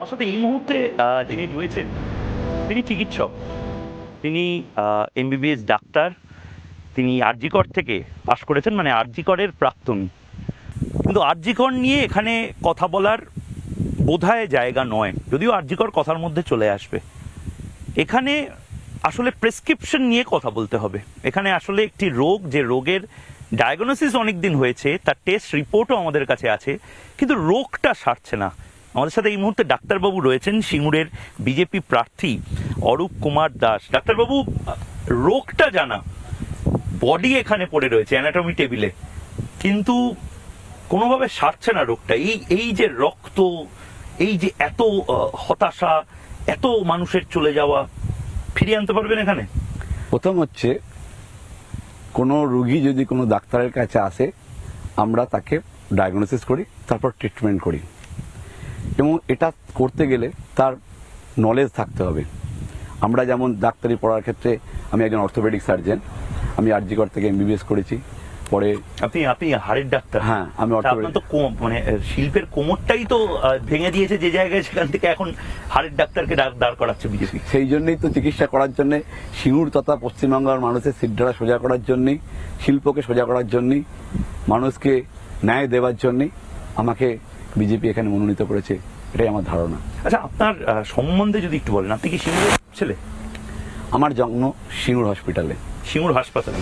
আমার সাথে এই মুহূর্তে যিনি রয়েছেন তিনি চিকিৎসক, তিনি এমবিবিএস ডাক্তার, তিনি আরজিকর থেকে পাশ করেছেন, মানে আরজিকরের প্রাক্তনী। কিন্তু আরজিকর নিয়ে এখানে কথা বলার বোধহয় জায়গা নয়, যদিও আরজিকর কথার মধ্যে চলে আসবে। এখানে আসলে প্রেসক্রিপশন নিয়ে কথা বলতে হবে। এখানে আসলে একটি রোগ, যে রোগের ডায়াগনোসিস অনেক দিন হয়েছে, তার টেস্ট রিপোর্টও আমাদের কাছে আছে, কিন্তু রোগটা সারছে না। আমাদের সাথে এই মুহূর্তে ডাক্তারবাবু রয়েছেন, সিঙ্গুরের বিজেপি প্রার্থী অরূপ কুমার দাস। ডাক্তারবাবু, রোগটা জানা, বডি এখানে পড়ে রয়েছে অ্যানাটমি টেবিলে, কিন্তু কোনোভাবে সারছে না রোগটা। এই যে রক্ত, এই যে এত হতাশা, এত মানুষের চলে যাওয়া, ফিরিয়ে আনতে পারবেন এখানে? প্রথম হচ্ছে, কোনো রুগী যদি কোনো ডাক্তারের কাছে আসে, আমরা তাকে ডায়াগনোসিস করি, তারপর ট্রিটমেন্ট করি। এবং এটা করতে গেলে তার নলেজ থাকতে হবে। আমরা যেমন ডাক্তারি পড়ার ক্ষেত্রে, আমি একজন অর্থোপেডিক সার্জন, আমি আরজিকর থেকে এমবিবিএস করেছি। পরে আপনি হাড়ের ডাক্তার? হ্যাঁ, আমি আপনার তো মানে শিল্পের কোমরটাই তো ভেঙে দিয়েছে যে জায়গায়, সেখান থেকে এখন হাড়ের ডাক্তারকে দাঁড় করাচ্ছে বিজেপি। সেই জন্যই তো চিকিৎসা করার জন্য, সিঙ্গুর তথা পশ্চিমবাংলার মানুষের সিদ্ধারা সোজা করার জন্যই, শিল্পকে সোজা করার জন্যই, মানুষকে ন্যায় দেওয়ার জন্যই আমাকে বিজেপি এখানে মনোনীত করেছে, এটাই আমার ধারণা। আচ্ছা, আপনার সম্বন্ধে যদি একটু বলেন, আপনি কি সিঙ্গুরের ছেলে? আমার জন্ম সিঙ্গুর হসপিটালে। সিঙ্গুর হাসপাতালে।